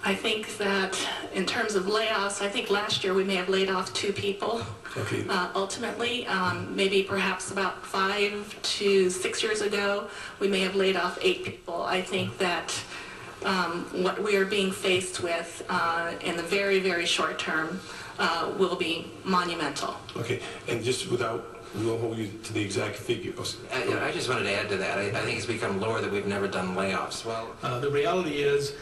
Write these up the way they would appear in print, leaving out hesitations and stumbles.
I think that in terms of layoffs, I think last year we may have laid off 2 people. Okay. Ultimately, maybe perhaps about 5 to 6 years ago, we may have laid off 8 people. I think that what we are being faced with in the very, very short term will be monumental. Okay, and just we won't hold you to the exact figure. I just wanted to add to that. I think it's become lower that we've never done layoffs. Well, the reality is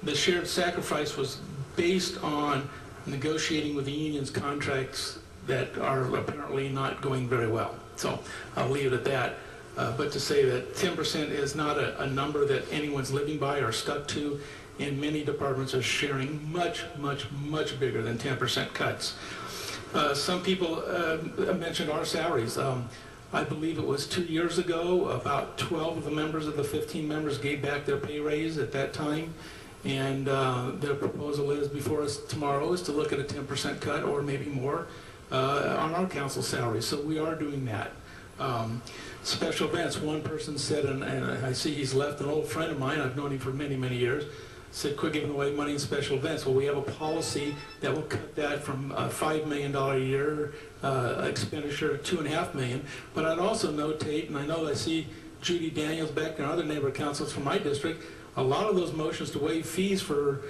the shared sacrifice was based on negotiating with the union's contracts that are apparently not going very well. So I'll leave it at that. But to say that 10% is not a number that anyone's living by or stuck to, and many departments are sharing much, much, much bigger than 10% cuts. Some people mentioned our salaries. I believe it was 2 years ago, about 12 of the members of the 15 members gave back their pay raise at that time. And their proposal is before us tomorrow is to look at a 10% cut or maybe more on our council salary. So we are doing that. Special events, one person said, and I see he's left, an old friend of mine, I've known him for many, many years, said quit giving away money in special events. Well, we have a policy that will cut that from a $5 million a year expenditure to $2.5 million. But I'd also notate, and I know I see Judy Daniels back there and other neighborhood councils from my district, a lot of those motions to waive fees for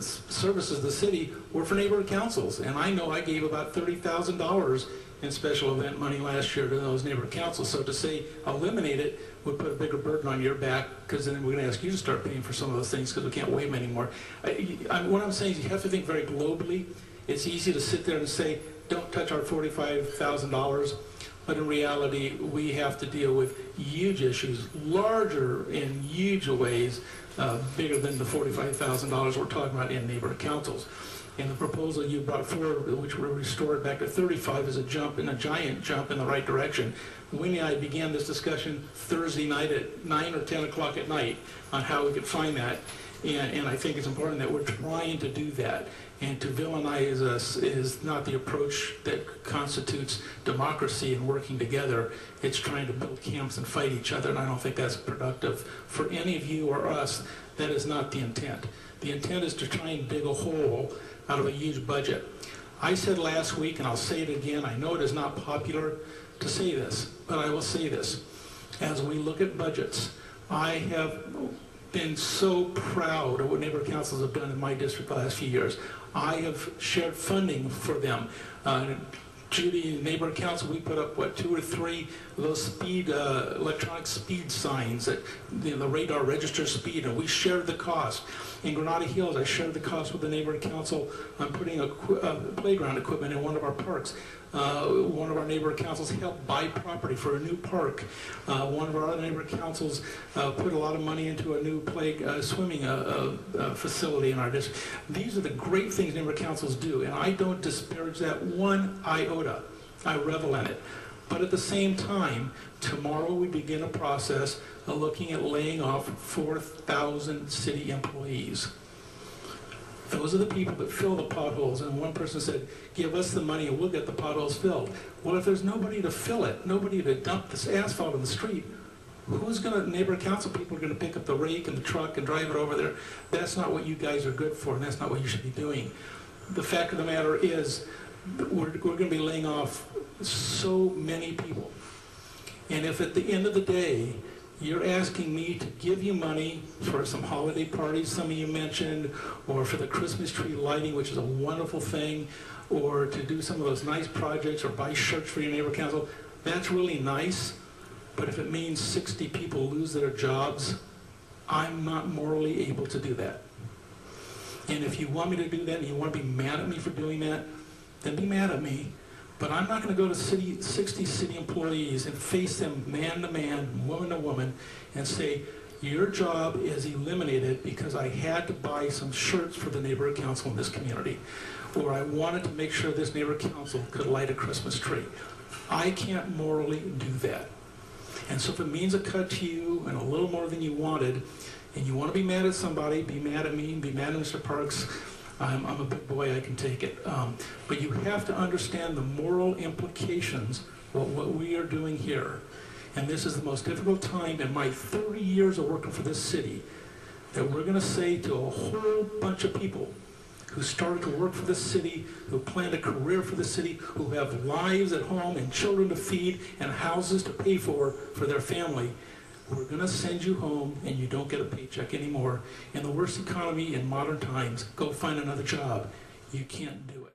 services of the city were for neighborhood councils. And I know I gave about $30,000 in special event money last year to those neighborhood councils. So to say eliminate it would put a bigger burden on your back, because then we're going to ask you to start paying for some of those things because we can't waive them anymore. What I'm saying is you have to think very globally. It's easy to sit there and say, don't touch our $45,000. But in reality, we have to deal with huge issues, larger in huge ways, bigger than the $45,000 we're talking about in neighborhood councils. And the proposal you brought forward, which will restore it back to 35, is a giant jump in the right direction. Winnie and I began this discussion Thursday night at 9 or 10 o'clock at night on how we could find that. And I think it's important that we're trying to do that. And to villainize us is not the approach that constitutes democracy and working together. It's trying to build camps and fight each other, and I don't think that's productive for any of you or us. That is not the intent. The intent is to try and dig a hole out of a huge budget. I said last week, and I'll say it again, I know it is not popular to say this, but I will say this. As we look at budgets, I have been so proud of what neighborhood councils have done in my district the last few years. I have shared funding for them. Judy and neighborhood council, we put up, what, 2 or 3 of those electronic speed signs that the radar registers speed, and we shared the cost. In Granada Hills, I shared the cost with the neighborhood council on putting a playground equipment in one of our parks. One of our neighborhood councils helped buy property for a new park. One of our other neighborhood councils put a lot of money into a new swimming facility in our district. These are the great things neighborhood councils do, and I don't disparage that one iota. I revel in it. But at the same time, tomorrow we begin a process of looking at laying off 4,000 city employees. Those are the people that fill the potholes, and one person said, give us the money and we'll get the potholes filled. Well, if there's nobody to fill it, nobody to dump this asphalt in the street, who's going to, neighborhood council people are going to pick up the rake and the truck and drive it over there? That's not what you guys are good for, and that's not what you should be doing. The fact of the matter is, we're going to be laying off so many people. And if at the end of the day, you're asking me to give you money for some holiday parties some of you mentioned, or for the Christmas tree lighting, which is a wonderful thing, or to do some of those nice projects, or buy shirts for your neighborhood council, that's really nice. But if it means 60 people lose their jobs, I'm not morally able to do that. And if you want me to do that, and you want to be mad at me for doing that, then be mad at me. But I'm not going to go to 60 city employees and face them man to man, woman to woman, and say, your job is eliminated because I had to buy some shirts for the neighborhood council in this community, or I wanted to make sure this neighborhood council could light a Christmas tree. I can't morally do that. And so if it means a cut to you and a little more than you wanted, and you want to be mad at somebody, be mad at me, be mad at Mr. Parks, I'm a big boy, I can take it. But you have to understand the moral implications of what we are doing here. And this is the most difficult time in my 30 years of working for this city that we're going to say to a whole bunch of people who started to work for the city, who planned a career for the city, who have lives at home and children to feed and houses to pay for their family, we're going to send you home and you don't get a paycheck anymore. In the worst economy in modern times, go find another job. You can't do it.